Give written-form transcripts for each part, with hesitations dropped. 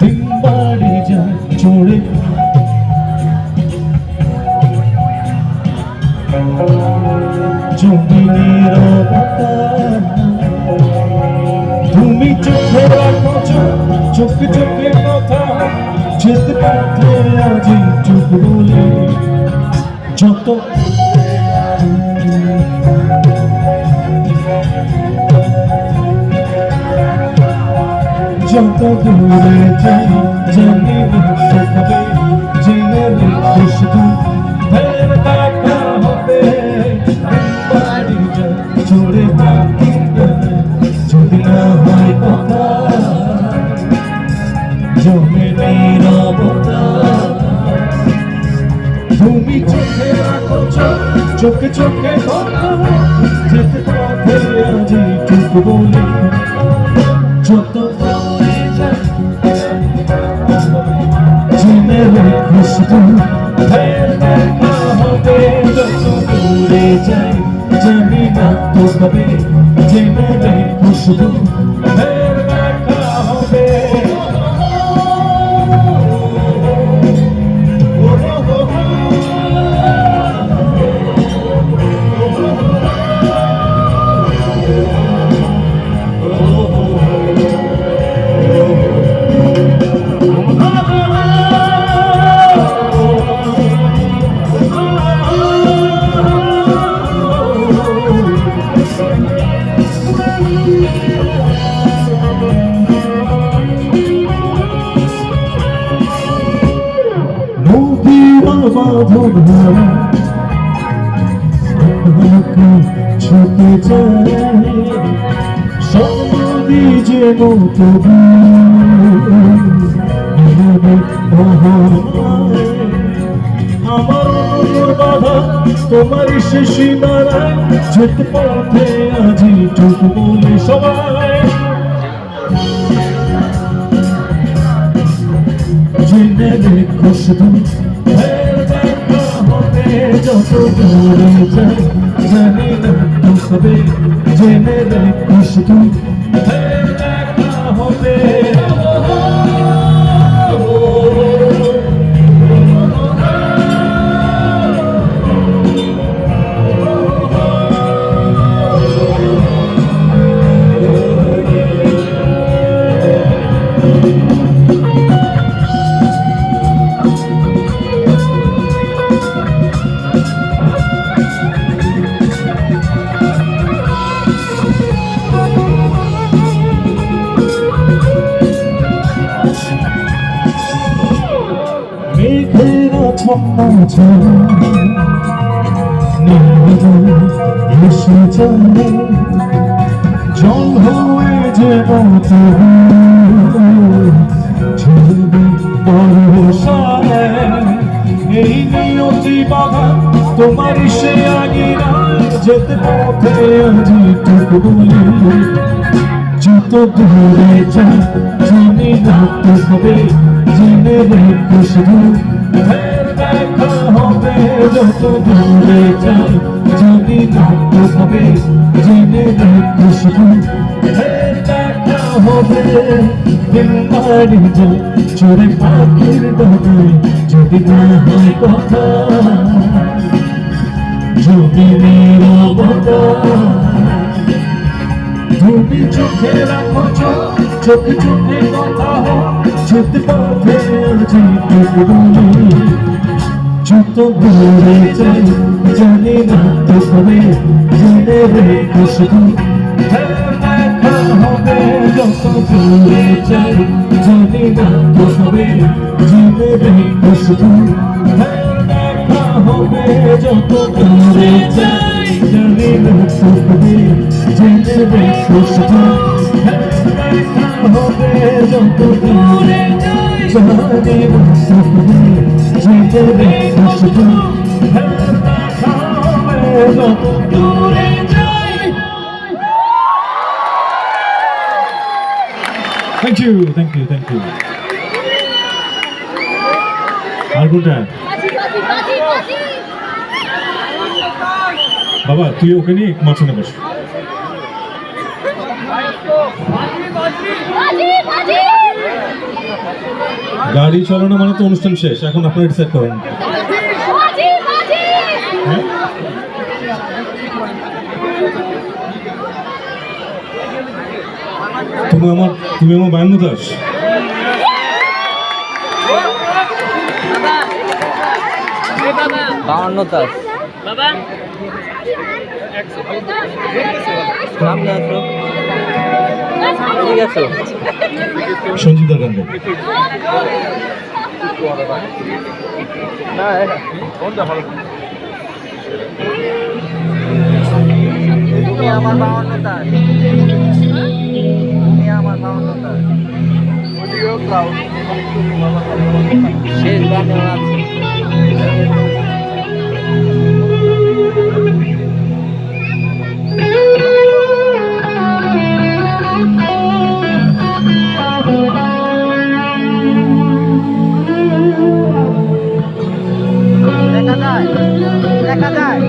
দিন বাড়ি যায় চড়ে জমিনের অবতার তুমি চোখে রাখো চোখে চোখে কথা যেতে পথে আজি চুপ বলে যত যত দূরে যাই জানি না হবে জেনে রেখো শুধু ফের দেখা হবে বাড়ি যায় চড়ে থাকি যদি না হয় কথা জমে নীরবতা তুমি চোখে রাখো চোখে চোখে কথা যেতে পথে আজি চুপ বলে যত জেনে রেখো শুধু ফের দেখা হবে যত দূরে যাই জানি না তো কবে জেনে রেখো শুধু ফের দেখা হবে ছুটে যায় সবদি যে মতবি আমার বাধা তোমার সে সীমানায় যেতে পথে আজি চুপ বলে সবাই জেনে রেখো শুধু যত দূরে যাই জানি না তো হবে জেনে রেখো শুধু দেখা হবে এসে চলে জল হয়ে যে এই নিয়তি বাধা তোমার সে আগিরা যেতে পথে আজি টুকু বলে যত দূরে যাই জানি না তো হবে জেনে রেখো শুধু দেখা হবে যত দূরে যাই জানি না তো হবে জেনে রেখো শুধু দেখা হবে দিন বাড়ি যায় চড়ে পাখির ডাকে যদি না হয় কথা যদি নীরবতা তুমি চোখে রাখো চোখে চোখে কথা যেতে পথে আজি টুকু বলে যত দূরে যাই জানি না তো কবে জেনে রেখো শুধু দেখা হবে যত দূরে যাই জানি না তো কবে জেনে রেখো শুধু দেখা হবে যত দূরে যাই জানি না তো কবে জেনে রেখো শুধু দেখা হবে যত দূরে যাই জানি না তো কবে জেনে রেখো শুধু দেখা হবে যত দূরে যাই। Thank you. আর কোনটা বাবা তুই ওকে নিয়ে মাঝখানে বস। গাড়ি চালানো মানে তো অনুষ্ঠান শেষ, এখন আপনারা ডিসাইড করেন। হ্যাঁ? তুমি আমার বায়ান্ন দাস। বাউন্ন দাস বাবা সামনে আসো, ঠিক আছে সঞ্জিতা গান্ধী। তুমি আমার বাউন্ন দাস, তুমি আমার বাউন্ন দাস। শেষ গানেও আছে। দেখা যায়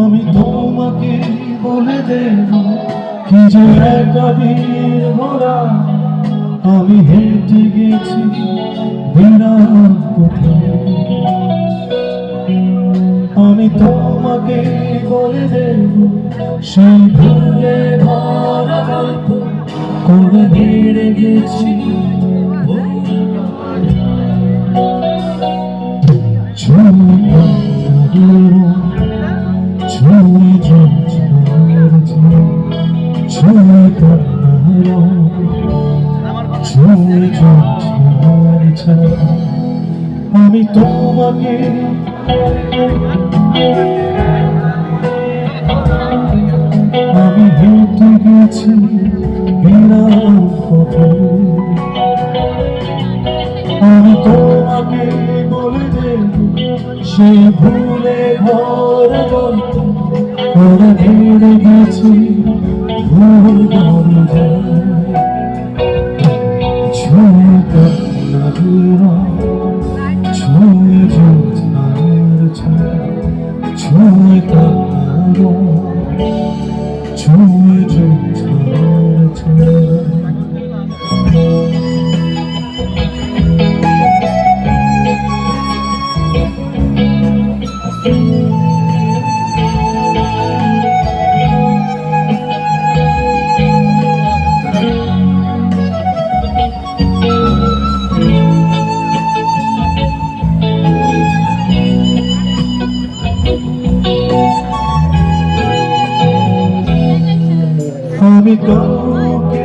আমি তোমাকে বলে দেব কি যে একাদিন ভরা আমি হেঁটে গেছি বিরাট পথে। আমি তোমাকে বলে দেব সেই ভুলে ভরা গল্প করে হেরে গেছি। আমি তোমাকে আমি হেঁটে গেছি বিরাট পথে। আমি তোমাকে বলে দেব সেই ভুলে ভরা গল্প করে হেরে গেছি ভুল দরজায়। ছুঁয়ে কান্নাগুলো ছুঁয়ে জ্যোৎস্নার ছায়া, ছুঁয়ে কান্নাগুলো ছুঁয়ে জ্যোৎস্নার ছায়া। আমি কাউকে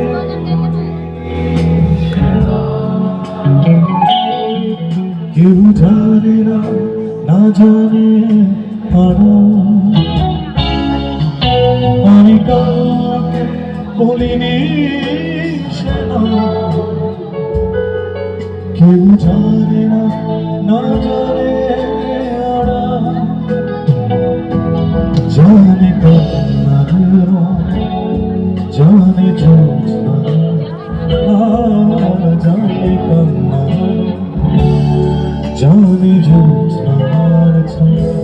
কেউ জানে না, না জানে আমি কাউকে বলিনি কেউ জানে না, না জানে জানে কান্নার জানে জ্যোৎস্না, জানে কান্না জানে জ্যোৎস্নার ছায়া।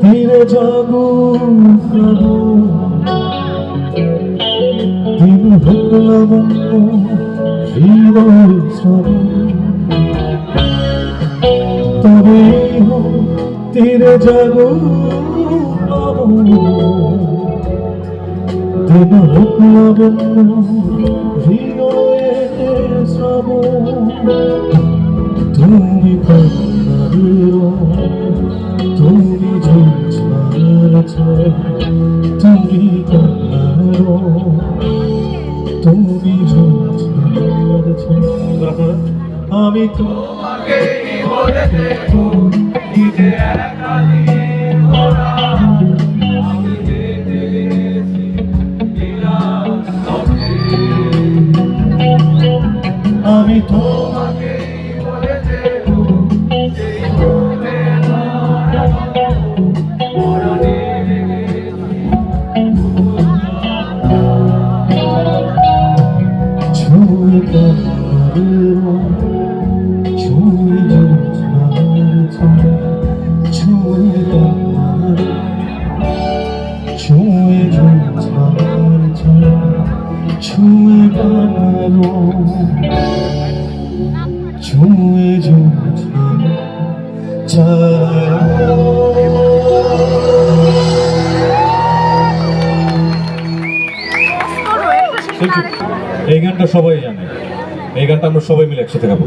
तेरे जागो दिन भगलवन्नो हृदय श्रवण तबे हो तेरे जागो दिन भगलवन्नो हृदय श्रवण তুমি কন্যার তুমি ঝঞ্ঝার তুমি কন্যার তুমি ঝঞ্ঝার আমি তোমাকে বলে দেখো নিজে একা দিয়ে ভরা আমি যেতে গেছি বিলাস পথে আমি তোমাকে এই গানটা সবাই জানে, এই গানটা আমরা সবাই মিলে একসাথে গাবো।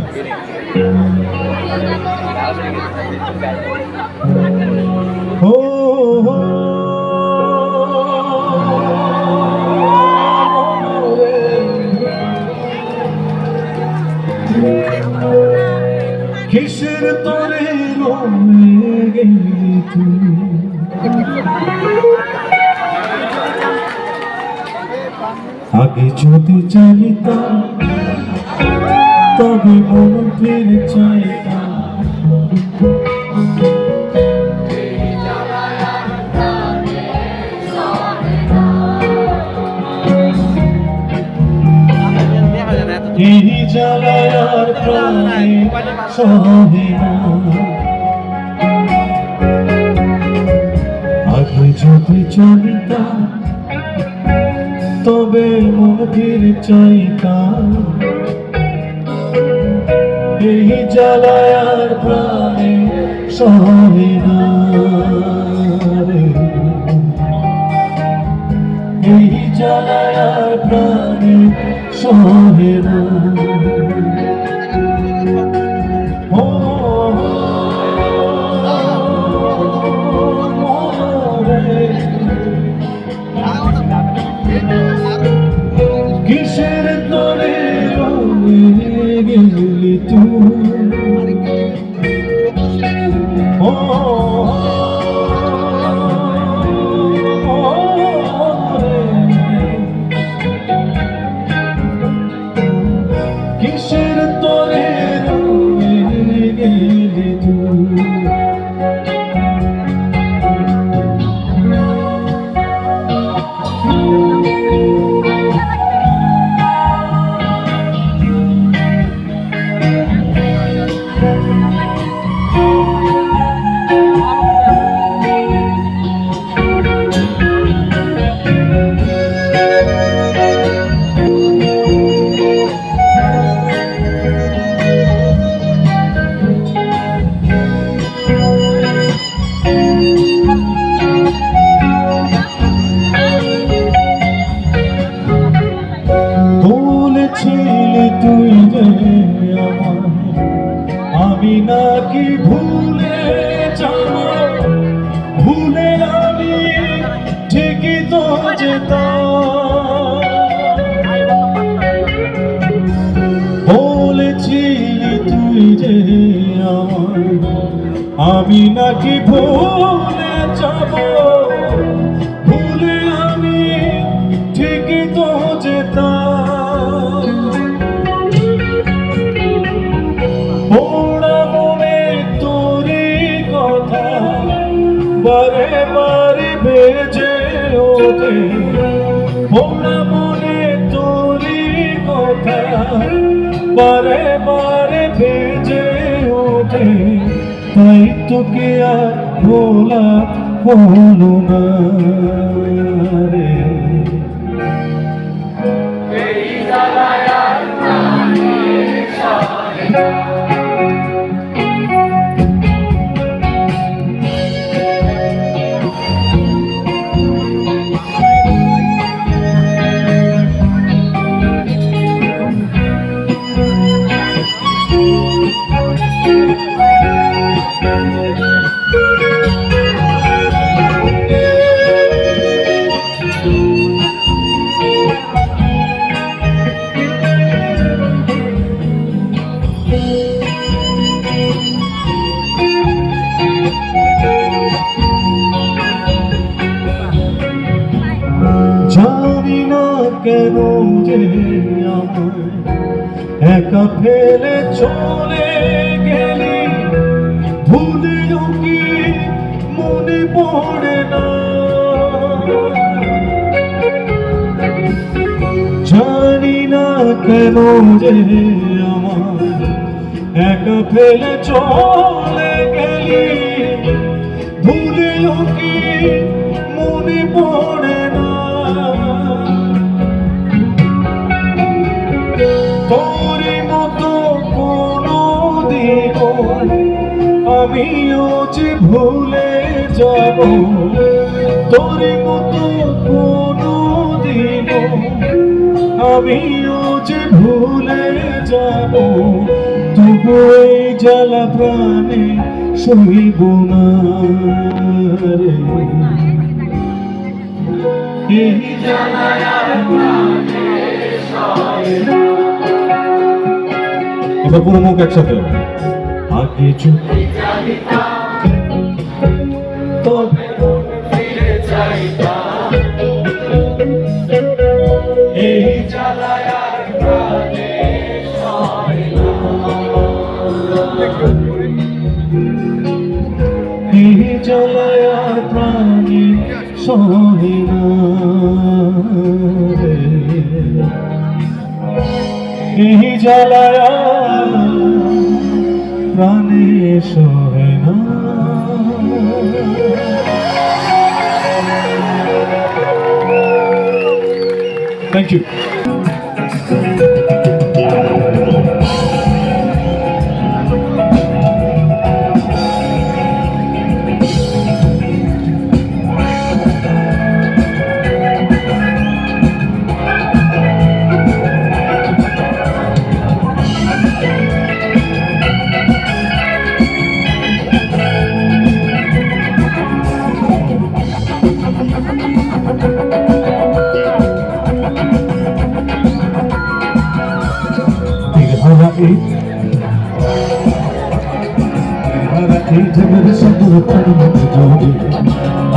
কিসের তোরে রয়ে গেলি তুই আগে যদি জানিতাম তবে মন ফিরে চাইতাম এই জ্বালায় আর প্রাণে সহে না আগে যদি জানিতাম তবে মন ফিরে চাইতাম এই জ্বালায় আর প্রাণে সহে না এই জ্বালায় আর প্রাণে সহে না কিসের তোরে রয়ে গেলি তুই কিসের তোরে রয়ে গেলি তুই বলেছিলি তুই যে আমি নাকি ভুলে যাব ভুলে আমি ঠিকই তো যেতাম বলেছিলি তুই যে আমি নাকি ভুলে যাব ভুলে আমি ঠিকই তো যেতাম ওরা মনে তোরে বারে বারে ভেজে ওঠে, তাই তোকে আর ভোলা হলো না রে। জানি না কেন যে আমায় একা ফেলে চলে গেলি, ভুলেও কি মনে পড়ে না। জানি না কেন যে আমায় একা ফেলে চলে গেলি, ভুলেও কি মনে পড়ে না। তোর মতো কোনো দিন আমিও যে ভুলে যাব, তোর মতো কোনো দিন আমিও যে ভুলে যাব, তবু এই জ্বালা প্রাণে সইব না রে। এই জ্বালায় এবার পুরো মুখ একসাথে। আগে যদি তবে ফিরে যাইতাম, এই জ্বালায় আর প্রাণে সয় না, এই জ্বালায় আর প্রাণে সয় না রে। এই জ্বালায় প্রাণে সয় না। Thank you.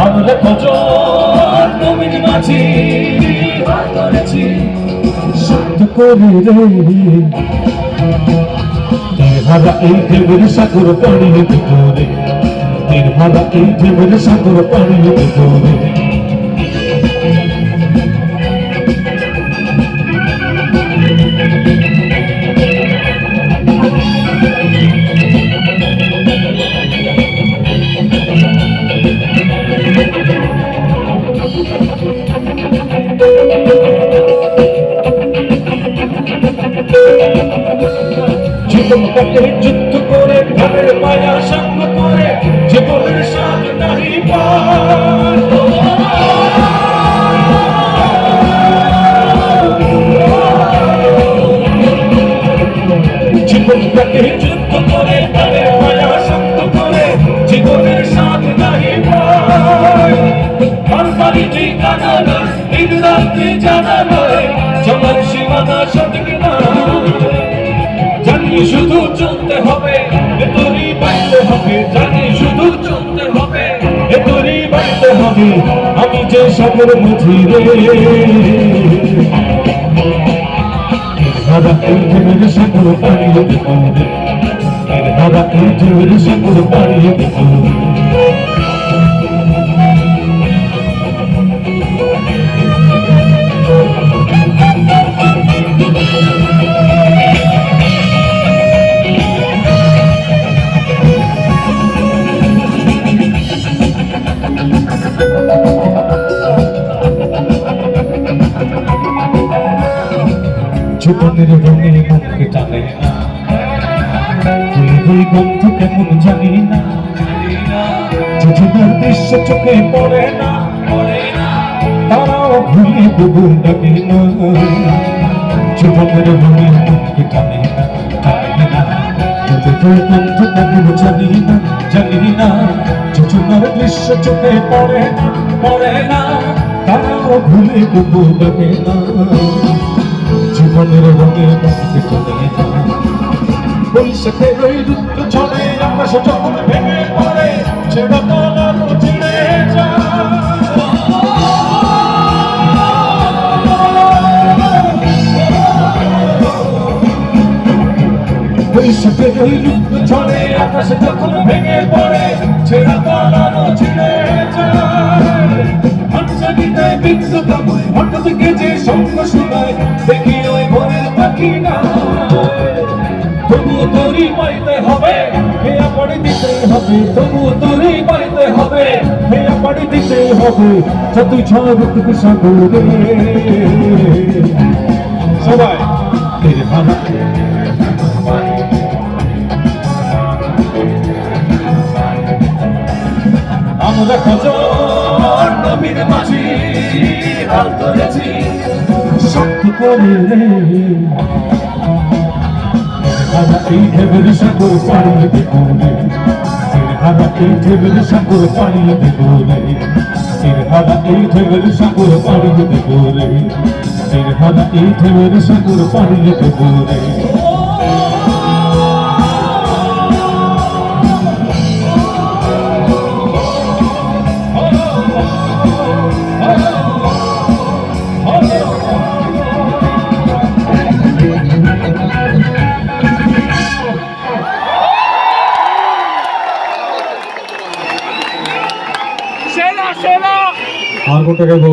আমরা কজন নবীন মাঝি ধরেছি সত্য করে রে, হারা এই ঢেউয়ের সাগর পানির ভিতরে, হারা এই ঢেউয়ের সাগর পানির ভিতরে। জীবনটাকে যুদ্ধ করে ঘরের মায়া সঙ্গ করে, জীবনের স্বাদ নাহি পার। জীবনটাকে যুদ্ধ করে ঘরের মায়া সঙ্গ করে, জীবনের স্বাদ নাহি পার। ঘর বাড়ি ঠিকানা নয়, দিন রাত্রি জানা নয়, চলার সীমানা সঠিক নয়। জানি শুধু চলতে হবে, এতরি বাইতে হবে, জানি শুধু চলতে হবে, এতরি বাইতে হবে। আমি যে সাগর মাঝি রে, হারা এই ঢেউয়ের সাগর পানির ভিতরে, হারা এই ঢেউয়ের সাগর পানির ভিতরে। রঙে মুখকে টানে না, ফুলের গন্ধ কেমন জানি না, যোজনার দৃশ্য চোখে পড়ে না, তারাও ভুলে তবু ডাকে না, জীবনের রঙে মুখকে টানে না, যোজনার গন্ধ কেমন জানি না, যোজনার দৃশ্য চোখে পড়ে না, তারাও ভুলে তবু ডাকে না, জীবনের রঙে মুখকে টানে না। বৈশাখের ওই রুদ্র ছড়ে আকাশ যখন ভেঙে পড়ে, ছেড়া তলানো ছিঁড়ে যায়। বৈশাখের ওই রুদ্র ছড়ে আকাশ যখন ভেঙে পড়ে, ছেড়া তলানো ছিঁড়ে যায়। হাতছানিতে বিন্দু কাময় হঠাৎ গেছে সঙ্গ শোনায়, দেখি ওই ভোরের পাখি না, তবুও তোরই পাইতে হবে, হেয়া পাড়ি দিতেই হবে, তবুও তোরই পাইতে হবে, হেয়া পাড়ি দিতেই হবে, যতই ঝড় উঠুক সাগরে। সবাই তেরে ভাড়া আমরা খোঁজর নবীর মাঝি হাল ধরেছি শক্ত করে রে, হারা এই ঢেবের সাগর পাড়িয়ে দেব রে, হারা এই ঢেবের সাগর পাড়িয়ে দেব রে, হারা এই ঢেবের সাগর পাড়িয়ে দেব রে, হারা এই ঢেবের সাগর পাড়িয়ে দেব রে। আর কোনটা গাইবো?